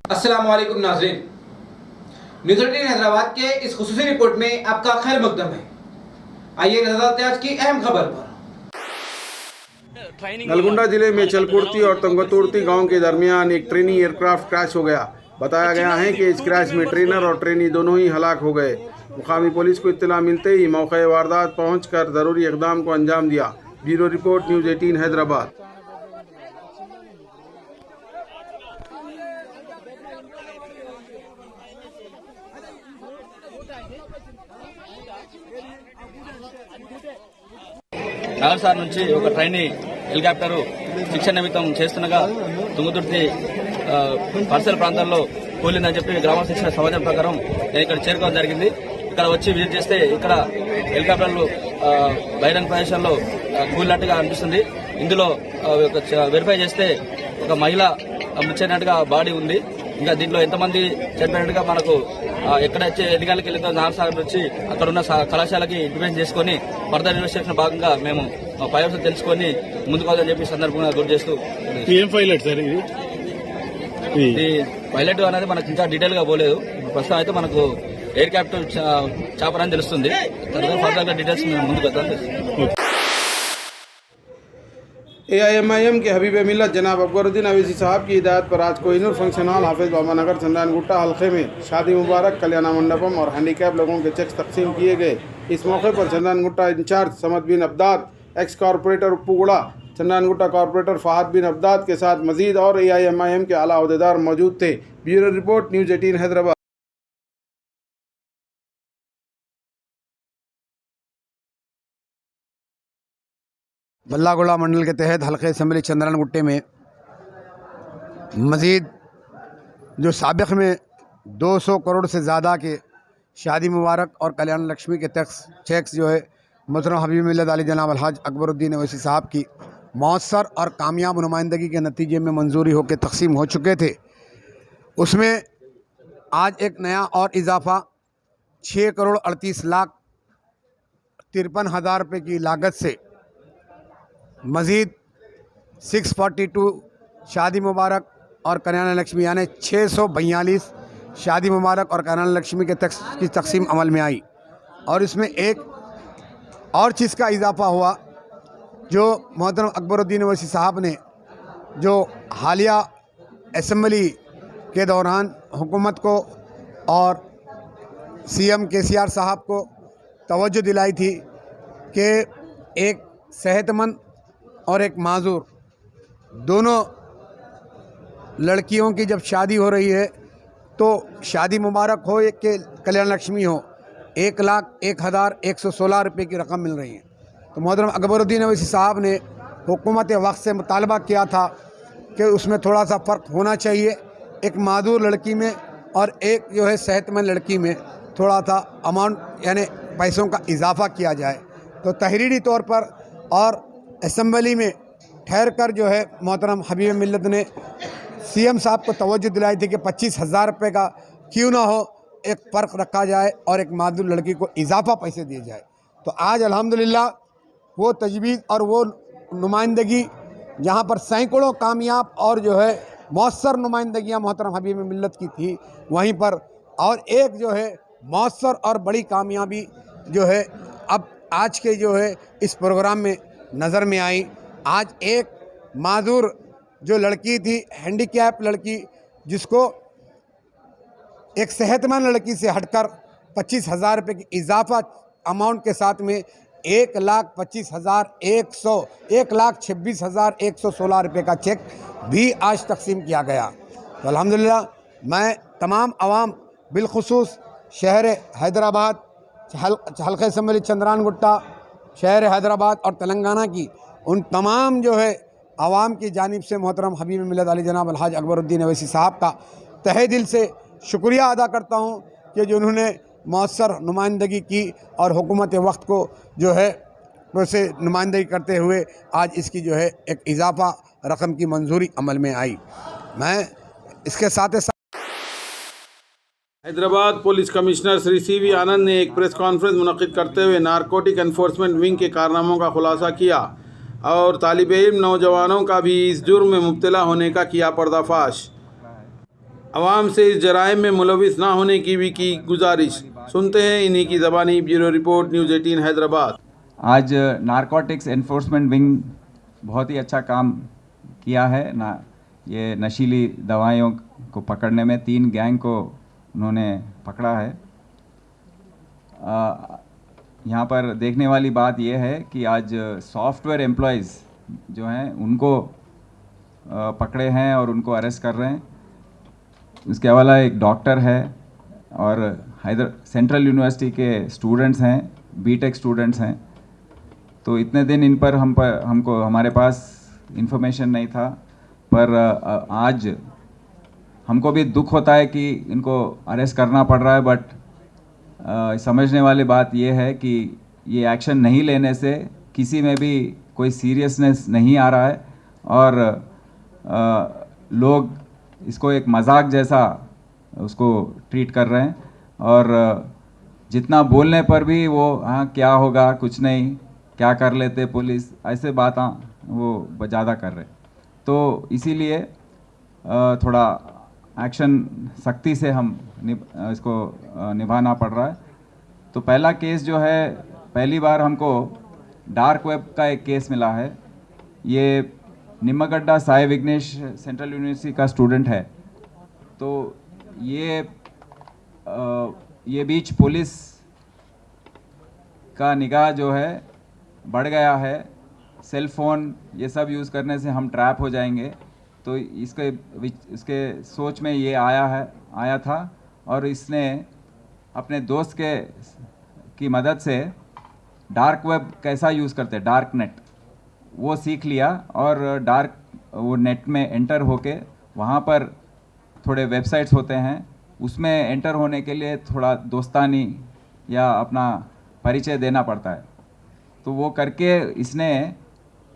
अस्सलाम वालेकुम नाज़रीन, न्यूज़ 18 हैदराबाद के इस खुसूसी रिपोर्ट में आपका खैर मकदम है। आइए नजर डालते हैं आज की अहम खबर पर। नलगुंडा जिले में चलकुर्ती और तंगतुर्ती गांव के दरमियान एक ट्रेनी एयरक्राफ्ट क्रैश हो गया। बताया गया है कि इस क्रैश में ट्रेनर और ट्रेनी दोनों ही हलाक हो गए। मुकामी पुलिस को इत्तला मिलते ही मौके वारदात पहुंचकर जरूरी इक़दाम को अंजाम दिया। Bureau report, news 18 Hyderabad. నాగర్సార్ నుంచి ఒక ట్రైనీ హెలికాప్టర్ శిక్షణ నిమిత్తం చేస్తుండగా తుంగతుర్తి పరిసర ప్రాంతాల్లో కూలిందని చెప్పి గ్రామస్తులు ఇచ్చిన సమాచారం ప్రకారం నేను ఇక్కడ చేరుకోవడం జరిగింది. ఇక్కడ వచ్చి విజిట్ చేస్తే ఇక్కడ హెలికాప్టర్లు బహిరంగ ప్రదేశంలో కూలినట్టుగా అనిపిస్తుంది. ఇందులో వెరిఫై చేస్తే ఒక మహిళ మృతి చెందినట్టుగా బాడీ ఉంది. ఇంకా దీంట్లో ఎంతమంది చనిపోయినట్టుగా మనకు ఎక్కడ ఎన్ని గంటలకు వెళ్ళిందో నాగసాగర్ వచ్చి అక్కడ ఉన్న కళాశాలకి ఇంటిమేషన్ చేసుకుని ఫర్దర్ ఇన్వెస్టిగేషన్ భాగంగా మేము పై తెలుసుకొని ముందుకోవాలని చెప్పి సందర్భంగా గుర్తు చేస్తూ ఏం పైలట్ సార్ ఇది పైలట్ అనేది మనకు ఇంకా డీటెయిల్ గా పోలేదు. ప్రస్తుతం అయితే మనకు ఎయిర్ క్రాఫ్ట్ చాపర్ అని తెలుస్తుంది. తర్వాత ఫర్దర్ గా డీటెయిల్స్ మేము ముందుకు వద్దాం. AIMIM के हबीब मिल्लत जनाब अकबरुद्दीन अवैसी साहब की हिदायत पर आज कोहिनूर फंक्शन हॉल हाफिज बाबा नगर चंदन गुट्टा हल्के में शादी मुबारक, कल्याण मंडपम और हैंडीकैप लोगों के चेक्स तकसीम किए गए। इस मौके पर चंदन गुट्टा इंचार्ज समद बिन अब्दाद, एक्स कॉरपोरेटर उप्पूगुड़ा, चंदन गुट्टा कॉरपोरेटर फहद बिन अब्दाद के साथ मजीद और AIMIM के आला अहदेदार मौजूद थे। Bureau report, news 18 Hyderabad. Ballaguda mandal के तहत हल्के असम्बली चंद्रन गुट्टे में मज़ीद जो साबिक़ में 200 करोड़ से ज़्यादा के शादी मुबारक और कल्याण लक्ष्मी के चेक्स जो है मोहतरम हबीब मिल्लत अली जनाब अलहाज अकबरुद्दीन अवैसी साहब की मौसर और कामयाब नुमाइंदगी के नतीजे में मंजूरी होकर तकसीम हो चुके थे। उसमें आज एक नया और इजाफ़ा 6 करोड़ 38 लाख 53,000 रुपये की लागत से मज़ीद 642 शादी मुबारक और कल्याण लक्ष्मी यानी 642 शादी मुबारक और कल्याण लक्ष्मी के की तकसीम अमल में आई। और इसमें एक और चीज़ का इजाफ़ा हुआ जो मोहतरम अकबरुद्दीन अवैसी साहब ने जो हालिया असम्बली के दौरान हुकूमत को और CM KCR साहब को तवज्जो दिलाई थी कि एक सेहतमंद और एक माजूर दोनों लड़कियों की जब शादी हो रही है तो शादी मुबारक हो कि कल्याण लक्ष्मी हो 1,01,116 रुपये की रकम मिल रही है। तो मोहतरम अकबरुद्दीन अवैसी साहब ने हुकूमत वक्त से मुतालबा किया था कि उसमें थोड़ा सा फ़र्क होना चाहिए, एक माजूर लड़की में और एक जो है सेहतमंद लड़की में थोड़ा सा अमाउंट यानी पैसों का इजाफ़ा किया जाए। तो तहरीरी तौर पर और असम्बली में ठहर कर जो है मोहतरम हबीब मिल्लत ने CM साहब को तवज्जो दिलाई थी कि 25,000 रुपये का क्यों ना हो एक फ़र्क रखा जाए और एक मादूर लड़की को इजाफ़ा पैसे दिए जाए। तो आज अल्हम्दुलिल्लाह वो तजवीज़ और वो नुमाइंदगी जहाँ पर सैकड़ों कामयाब और जो है मौसर नुमाइंदगियाँ मोहतरम हबीब मिल्लत की थी, वहीं पर और एक जो है मौसर और बड़ी कामयाबी जो है अब आज के जो है इस प्रोग्राम में नज़र में आई। आज एक माजूर जो लड़की थी, हैंडीकैप लड़की, जिसको एक सेहतमंद लड़की से हटकर 25,000 रुपये की इजाफ़ा अमाउंट के साथ में 1,26,116 रुपये का चेक भी आज तकसीम किया गया। तो अल्हम्दुलिल्लाह मैं तमाम आवाम बिलखुसूस शहर हैदराबाद, हल्के असम्बली चंद्रान गुट्टा, शहर हैदराबाद और तेलंगाना की उन तमाम जो है आवाम की जानिब से मोहतरम हबीब मिल्लत अली जनाब अलहाज अकबरुद्दीन अवैसी साहब का तहे दिल से शुक्रिया अदा करता हूँ कि जो उन्होंने मौसर नुमाइंदगी की और हुकूमत वक्त को जो है वैसे नुमाइंदगी करते हुए आज इसकी जो है एक इजाफ़ा रकम की मंजूरी अमल में आई। मैं इसके साथ Hyderabad police commissioner Shri CV आनंद ने एक प्रेस कॉन्फ्रेंस मुनक्किद करते हुए नारकोटिक एनफोर्समेंट विंग के कारनामों का खुलासा किया और तालिब इल्म नौजवानों का भी इस जुर्म में मुब्तला होने का किया पर्दाफाश। आवाम से इस जराइम में मुलविस ना होने की भी की गुजारिश। सुनते हैं इन्हीं की ज़बानी ब्यूरो रिपोर्ट, न्यूज़ 18 हैदराबाद। आज नारकोटिक्स एनफोर्समेंट विंग बहुत ही अच्छा काम किया है ना। ये नशीली दवाइयों को पकड़ने में 3 गैंग को उन्होंने पकड़ा है। यहाँ पर देखने वाली बात यह है कि आज सॉफ्टवेयर एम्प्लॉयज़ जो हैं उनको पकड़े हैं और उनको अरेस्ट कर रहे हैं। उसके अलावा एक डॉक्टर है और सेंट्रल यूनिवर्सिटी के स्टूडेंट्स हैं, बीटेक स्टूडेंट्स हैं। तो इतने दिन इन पर हमको हमारे पास इंफॉर्मेशन नहीं था, पर आज हमको भी दुख होता है कि इनको अरेस्ट करना पड़ रहा है। बट समझने वाली बात यह है कि ये एक्शन नहीं लेने से किसी में भी कोई सीरियसनेस नहीं आ रहा है और लोग इसको एक मजाक जैसा उसको ट्रीट कर रहे हैं। और जितना बोलने पर भी वो हाँ क्या होगा, कुछ नहीं, क्या कर लेते पुलिस, ऐसे बातें वो ज़्यादा कर रहे। तो इसीलिए थोड़ा एक्शन सख्ती से हम इसको निभाना पड़ रहा है। तो पहला केस जो है, पहली बार हमको डार्क वेब का एक केस मिला है। ये निम्मगड्डा साई विघ्नेश सेंट्रल यूनिवर्सिटी का स्टूडेंट है। तो ये बीच पुलिस का निगाह जो है बढ़ गया है। सेल फ़ोन ये सब यूज़ करने से हम ट्रैप हो जाएंगे। तो इसके सोच में ये आया था और इसने अपने दोस्त की मदद से डार्क वेब कैसा यूज़ करते, डार्क नेट, वो सीख लिया और वो नेट में एंटर होके वहाँ पर थोड़े वेबसाइट्स होते हैं, उसमें एंटर होने के लिए थोड़ा दोस्तानी या अपना परिचय देना पड़ता है। तो वो करके इसने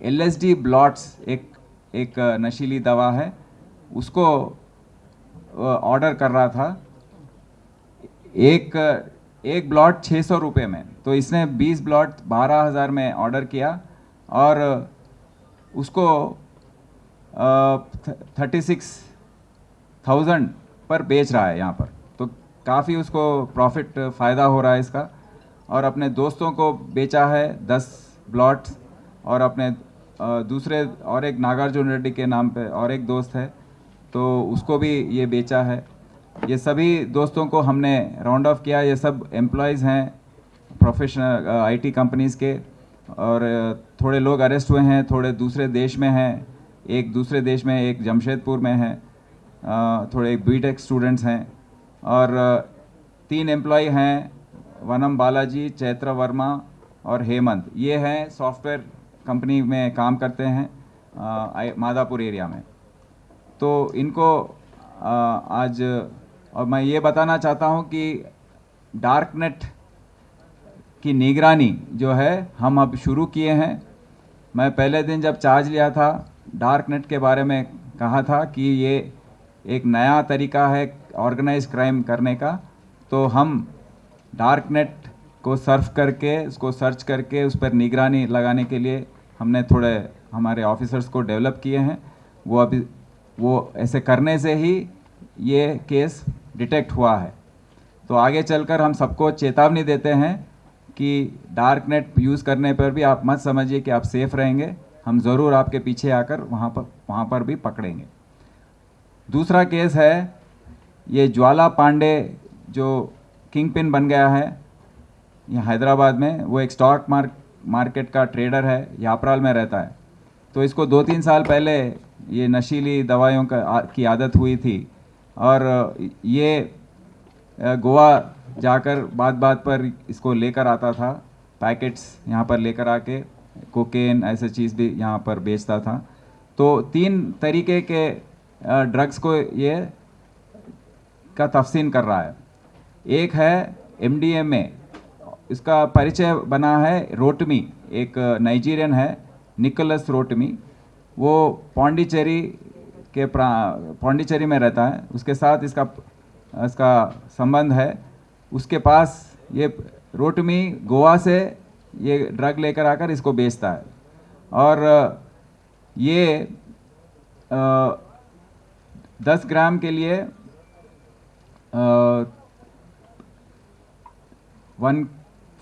LSD ब्लॉट्स एक नशीली दवा है, उसको ऑर्डर कर रहा था। एक ब्लॉट 600 रुपये में। तो इसने 20 ब्लॉट 12,000 में ऑर्डर किया और उसको 36,000 पर बेच रहा है यहाँ पर। तो काफ़ी उसको प्रॉफिट फ़ायदा हो रहा है इसका। और अपने दोस्तों को बेचा है 10 ब्लॉट और अपने दूसरे और एक नागार्जुन रेड्डी के नाम पे और एक दोस्त है, तो उसको भी ये बेचा है। ये सभी दोस्तों को हमने राउंड ऑफ किया। ये सब एम्प्लॉयज़ हैं प्रोफेशनल IT कंपनीज़ के, और थोड़े लोग अरेस्ट हुए हैं, थोड़े दूसरे देश में हैं, एक दूसरे देश में, एक जमशेदपुर में है, थोड़े बीटेक स्टूडेंट्स हैं और 3 एम्प्लॉय हैं, वनम बालाजी, चैत्र वर्मा और हेमंत। ये हैं सॉफ्टवेयर कंपनी में काम करते हैं मादापुर एरिया में। तो इनको आज, और मैं ये बताना चाहता हूँ कि डार्क नेट की निगरानी जो है हम अब शुरू किए हैं। मैं पहले दिन जब चार्ज लिया था, डार्क नेट के बारे में कहा था कि ये एक नया तरीका है ऑर्गेनाइज क्राइम करने का। तो हम डार्क नेट को सर्फ करके, उसको सर्च करके उस पर निगरानी लगाने के लिए हमने थोड़े हमारे ऑफिसर्स को डेवलप किए हैं। वो ऐसे करने से ही ये केस डिटेक्ट हुआ है। तो आगे चलकर हम सबको चेतावनी देते हैं कि डार्क नेट यूज़ करने पर भी आप मत समझिए कि आप सेफ रहेंगे। हम ज़रूर आपके पीछे आकर वहाँ पर भी पकड़ेंगे। दूसरा केस है ये ज्वाला पांडे जो किंग पिन बन गया है यहाँ हैदराबाद में। वो एक स्टॉक मार्केट का ट्रेडर है, यापराल में रहता है। तो इसको 2-3 साल पहले ये नशीली दवाइयों की आदत हुई थी और ये गोवा जाकर बात पर इसको लेकर आता था, पैकेट्स यहाँ पर लेकर आके कोकेन ऐसे चीज़ भी यहाँ पर बेचता था। तो 3 तरीके के ड्रग्स को ये का तफसीन कर रहा है। एक है MDMA, इसका परिचय बना है रोटमी, एक नाइजीरियन है निकोलस रोटमी। वो पौंडीचेरी में रहता है, उसके साथ इसका संबंध है। उसके पास ये रोटमी गोवा से ये ड्रग लेकर आकर इसको बेचता है और ये 10 ग्राम के लिए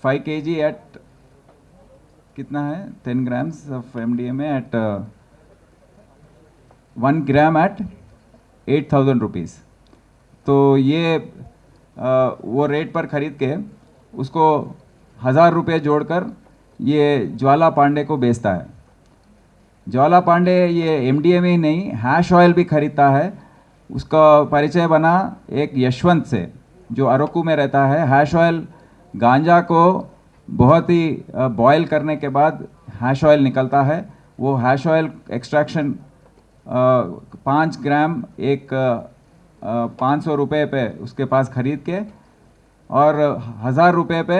5 kg एट कितना है 10 grams of MDMA at 1 gram at 8,000 rupees. तो ये वो रेट पर ख़रीद के उसको 1,000 रुपये जोड़कर ये ज्वाला पांडे को बेचता है। ज्वाला पांडे ये MDMA ही नहीं हैश ऑयल भी खरीदता है। उसका परिचय बना एक यशवंत से जो अरकू में रहता है। हैश ऑयल गांजा को बहुत ही बॉयल करने के बाद हैश ऑयल निकलता है। वो हैश ऑयल एक्सट्रैक्शन 5 ग्राम एक 500 रुपये पे उसके पास खरीद के और 1,000 रुपये पे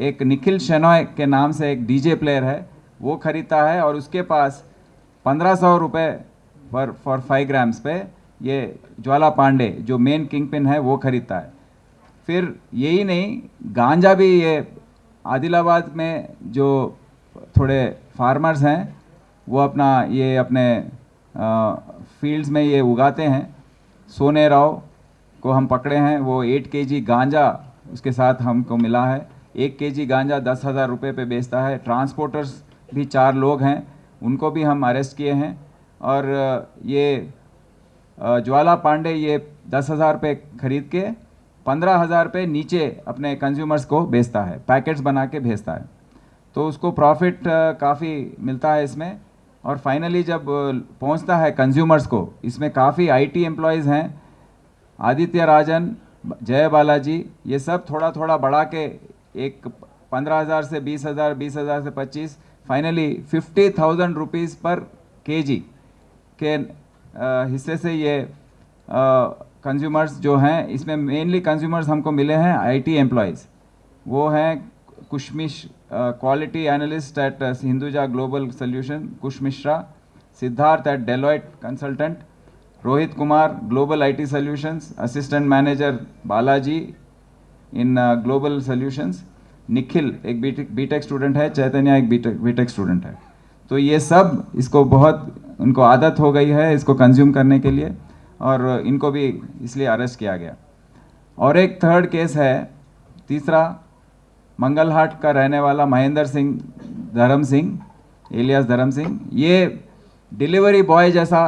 एक निखिल शेनॉय के नाम से एक DJ प्लेयर है वो खरीदता है और उसके पास 1,500 रुपये पर फॉर 5 ग्राम्स पे ये ज्वाला पांडे जो मेन किंग पिन है वो खरीदता है। फिर यही नहीं गांजा भी ये आदिलाबाद में जो थोड़े फार्मर्स हैं वो अपने फील्ड्स में ये उगाते हैं। सोने राव को हम पकड़े हैं, वो 8 kg गांजा उसके साथ हमको मिला है। 1 kg गांजा 10,000 रुपये पे बेचता है। ट्रांसपोर्टर्स भी 4 लोग हैं, उनको भी हम अरेस्ट किए हैं। और ये ज्वाला पांडे ये 10,000 पे खरीद के 15,000 पे नीचे अपने कंज्यूमर्स को बेचता है, पैकेट्स बना के भेजता है। तो उसको प्रॉफिट काफ़ी मिलता है इसमें। और फाइनली जब पहुंचता है कंज्यूमर्स को, इसमें काफ़ी IT एम्प्लॉयज़ हैं, आदित्य राजन, जय बालाजी, ये सब थोड़ा थोड़ा बढ़ा के एक 15,000 से 20,000, 20,000 से 25, फाइनली 50,000 रुपीज़ पर kg के हिस्से से ये कंज्यूमर्स जो हैं, इसमें मेनली कंज्यूमर्स हमको मिले हैं IT एम्प्लॉयज़। वो हैं कुशमिश quality analyst at Hinduja global solution Kush Mishra, Siddharth at Deloitte consultant, Rohit Kumar global IT solutions, assistant manager Balaji in global solutions, Nikhil एक बीटेक स्टूडेंट है, चैतन्य एक बीटेक स्टूडेंट है। तो ये सब इसको बहुत उनको आदत हो गई है इसको कंज्यूम करने के लिए और इनको भी इसलिए अरेस्ट किया गया। और एक थर्ड केस है, तीसरा, मंगलहाट का रहने वाला महेंद्र सिंह धर्म सिंह एलियास धर्म सिंह, ये डिलीवरी बॉय जैसा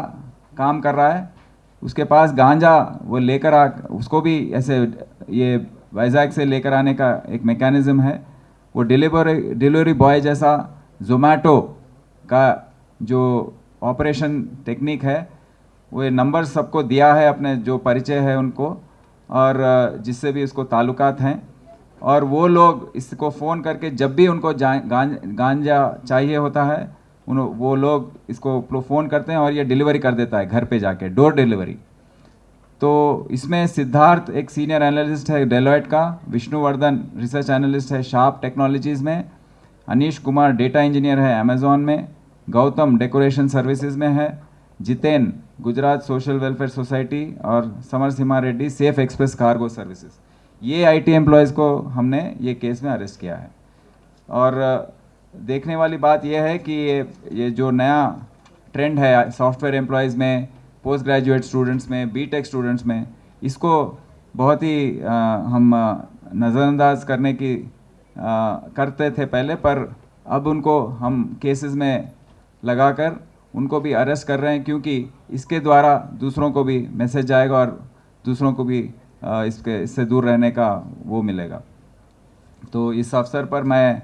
काम कर रहा है। उसके पास गांजा वो लेकर उसको भी ऐसे ये वाइजैक से लेकर आने का एक मैकेनिज्म है। वो डिलीवरी बॉय जैसा जोमेटो का जो ऑपरेशन टेक्निक है वो नंबर सबको दिया है, अपने जो परिचय है उनको, और जिससे भी उसको ताल्लुकात हैं। और वो लोग इसको फ़ोन करके जब भी उनको गांजा चाहिए होता है वो लोग इसको फ़ोन करते हैं और ये डिलीवरी कर देता है घर पे जाके, डोर डिलीवरी। तो इसमें सिद्धार्थ एक सीनियर एनालिस्ट है डेलॉयट का, विष्णुवर्धन रिसर्च एनालिस्ट है शार्प टेक्नोलॉजीज़ में, अनीश कुमार डेटा इंजीनियर है अमेज़ॉन में, गौतम डेकोरेशन सर्विसेज में है, Jiten Gujarat social welfare society और Samarasimha Reddy Safe Express cargo services. ये IT एम्प्लॉयज़ को हमने ये केस में अरेस्ट किया है। और देखने वाली बात यह है कि ये जो नया ट्रेंड है सॉफ्टवेयर एम्प्लॉयज़ में, पोस्ट ग्रेजुएट स्टूडेंट्स में, बीटेक स्टूडेंट्स में, इसको बहुत ही हम नज़रअंदाज करने की करते थे पहले, पर अब उनको हम केसेस में लगाकर उनको भी अरेस्ट कर रहे हैं, क्योंकि इसके द्वारा दूसरों को भी मैसेज जाएगा और दूसरों को भी इससे दूर रहने का वो मिलेगा। तो इस अवसर पर मैं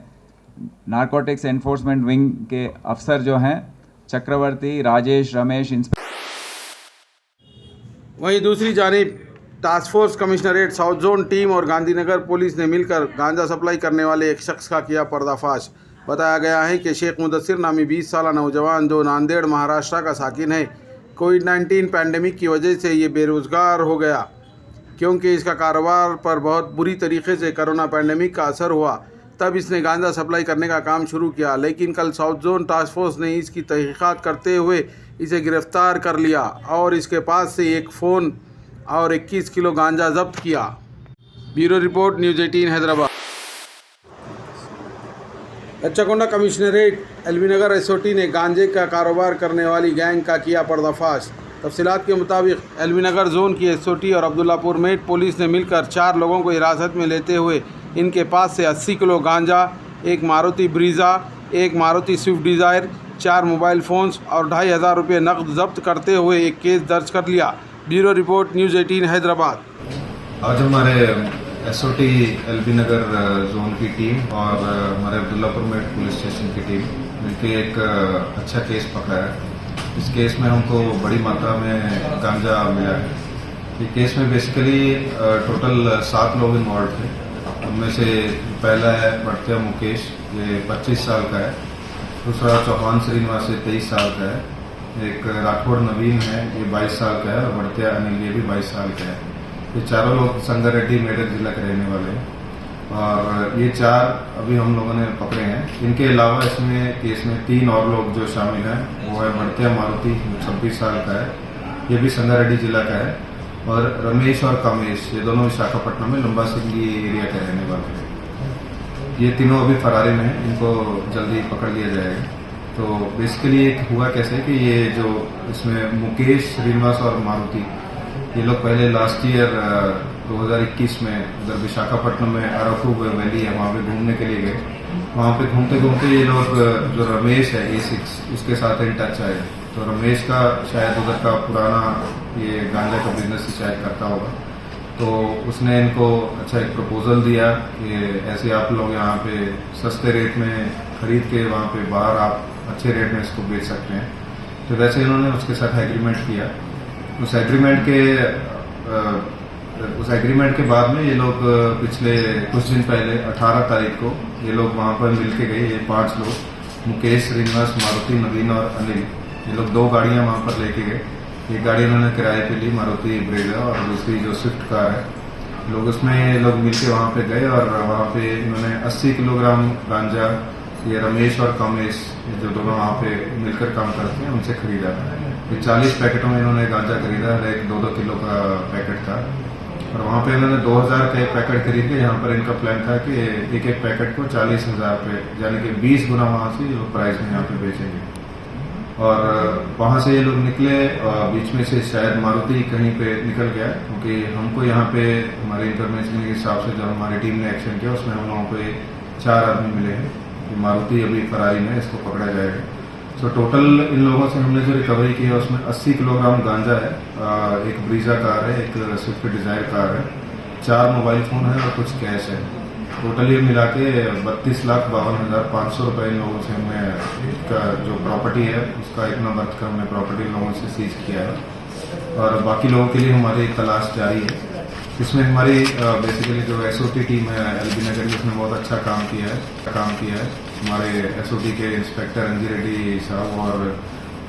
नारकोटिक्स एनफोर्समेंट विंग के अफसर जो हैं चक्रवर्ती, राजेश, रमेश, वहीं दूसरी जानिब task force commissionerate south zone team और गांधीनगर पुलिस ने मिलकर गांजा सप्लाई करने वाले एक शख्स का किया पर्दाफाश। बताया गया है कि शेख मुदस्सिर नामी 20 साल नौजवान जो नांदेड़ महाराष्ट्र का साकिन है, कोविड-19 पैंडेमिक की वजह से ये बेरोज़गार हो गया, क्योंकि इसका कारोबार पर बहुत बुरी तरीके से कोरोना पैंडेमिक का असर हुआ। तब इसने गांजा सप्लाई करने का काम शुरू किया, लेकिन कल साउथ जोन टास्क फोर्स ने इसकी तहकीकात करते हुए इसे गिरफ्तार कर लिया और इसके पास से एक फ़ोन और 21 किलो गांजा जब्त किया। Bureau report, news 18 Hyderabad. Kachakonda commissionerate LB Nagar SOT ने गांजे का कारोबार करने वाली गैंग का किया पर्दाफाश। तफसीलात के मुताबिक एलबी नगर जोन की एसओटी और अब्दुल्लापुर मेट पुलिस ने मिलकर 4 लोगों को हिरासत में लेते हुए इनके पास से 80 किलो गांजा, एक मारुति ब्रीज़ा, एक Maruti Swift Dzire, 4 mobile phones और 2,500 रुपये नकद जब्त करते हुए एक केस दर्ज कर लिया। Bureau report news 18 Hyderabad. आज हमारे एसओटी एलबी नगर जोन की टीम और हमारे अब्दुल्लापुर मेट पुलिस स्टेशन की टीम मिलकर एक अच्छा केस पकड़ा है। इस केस में हमको बड़ी मात्रा में गांजा मिला है। ये केस में बेसिकली टोटल 7 लोग इन्वॉल्व थे। उनमें से पहला है बढ़तिया मुकेश, ये 25 साल का है। दूसरा चौहान श्रीनिवास, ये 23 साल का है। एक राठौड़ नवीन है, ये 22 साल का है। और बढ़तिया अनिल, ये भी 22 साल का है। ये चारों लोग संगारेड्डी मेडक जिला के रहने वाले हैं और ये 4 अभी हम लोगों ने पकड़े हैं। इनके अलावा इसमें केस में 3 और लोग जो शामिल हैं, वो है बढ़तिया मारुति, 26 साल का है, ये भी संगारेड्डी जिला का है। और रमेश और कामेश, ये दोनों विशाखापट्टनम में लंबा सिंगी एरिया के रहने वाले हैं। ये तीनों अभी फरारी में हैं, इनको जल्दी पकड़ लिया जाएगा। तो बेसिकली एक हुआ कैसे कि ये जो इसमें मुकेश, श्रीनिवास और मारुति, ये लोग पहले लास्ट ईयर 2021 में उधर विशाखापट्टनम में अराकू वैली है, वहाँ पे घूमने के लिए गए। वहाँ पे घूमते घूमते ये लोग, जो रमेश है A6, उसके साथ इन टच आए। तो रमेश का शायद उधर का पुराना ये गांजा का बिजनेस ही शायद करता होगा। तो उसने इनको अच्छा एक प्रपोजल दिया कि ऐसे आप लोग यहाँ पे सस्ते रेट में खरीद के वहाँ पे बाहर आप अच्छे रेट में इसको बेच सकते हैं। तो वैसे इन्होंने उसके साथ एग्रीमेंट किया। उस एग्रीमेंट के बाद में ये लोग पिछले कुछ दिन पहले 18 तारीख को ये लोग वहाँ पर मिल के गए। ये 5 लोग, मुकेश, श्रीनिवास, मारुति, नवीन और अनिल, ये लोग 2 गाड़ियाँ वहाँ पर लेके गए। एक गाड़ी इन्होंने किराए पे ली, मारुति ब्रेजा, और दूसरी जो स्विफ्ट कार है, लोग उसमें लोग मिल के वहाँ पे गए और वहाँ पे इन्होंने 80 किलोग्राम गांजा, ये रमेश और कामेश, जो दोनों वहाँ पे मिलकर काम करते हैं, उनसे खरीदा। ये 40 पैकेटों में इन्होंने गांजा खरीदा, हर एक 2-2 किलो का पैकेट था। और वहाँ पे इन्होंने 2000 का एक पैकेट खरीद के, यहाँ पर इनका प्लान था कि एक पैकेट को 40,000 रुपये, यानी कि 20 गुना वहाँ से लोग प्राइस में यहाँ पे बेचेंगे। और वहाँ से ये लोग निकले, बीच में से शायद मारुति कहीं पे निकल गया, क्योंकि हमको यहाँ पे हमारे इंफॉर्मेशन के हिसाब से जब हमारी टीम ने एक्शन किया, उसमें हम लोगों को 4 आदमी मिले हैं। मारुति अभी फरारी में, इसको पकड़ा जाएगा। तो टोटल इन लोगों से हमने जो रिकवरी की है उसमें 80 किलोग्राम गांजा है, एक ब्रीजा कार है, एक स्विफ्ट डिजायर कार है, 4 मोबाइल फ़ोन है और कुछ कैश है। टोटल ये मिला के 32,52,500 रुपये इन लोगों से हमने, इसका जो प्रॉपर्टी है उसका इतना वर्थ का हमने प्रॉपर्टी इन लोगों से सीज किया है। और बाकी लोगों के लिए हमारी तलाश जारी है। इसमें हमारी बेसिकली जो एसओटी टीम है एलबी नगर की, उसने बहुत अच्छा काम किया है। हमारे एसओटी के इंस्पेक्टर अंजी रेड्डी साहब और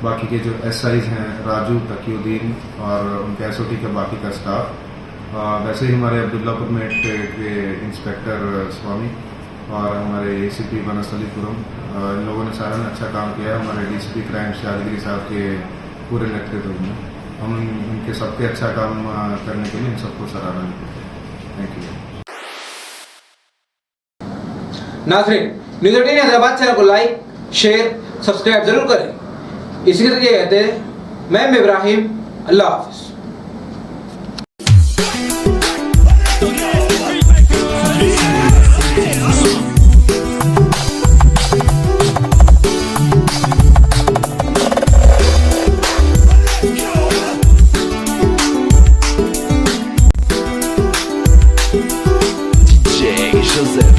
बाकी के जो एसआईज हैं, राजू, तकीउद्दीन और उनके एसओटी का बाकी का स्टाफ, वैसे ही हमारे अब्दुल्लापुर मेट के इंस्पेक्टर स्वामी और हमारे एसीपी बनस्थलीपुरम, इन लोगों ने सारा ने अच्छा काम किया है। हमारे डीसीपी क्राइम शादगिरी साहब के पूरे नेतृत्व में हम उनके सबके अच्छा काम करने के लिए इन सबको सराहना देते हैं। Thank you. नाज़रीन, न्यूज़ 18 हैदराबाद चैनल को लाइक, शेयर, सब्सक्राइब जरूर करें। इसी के तरीके कहते हैं, मैं इब्राहिम, अल्लाह हाफिज़। Joseph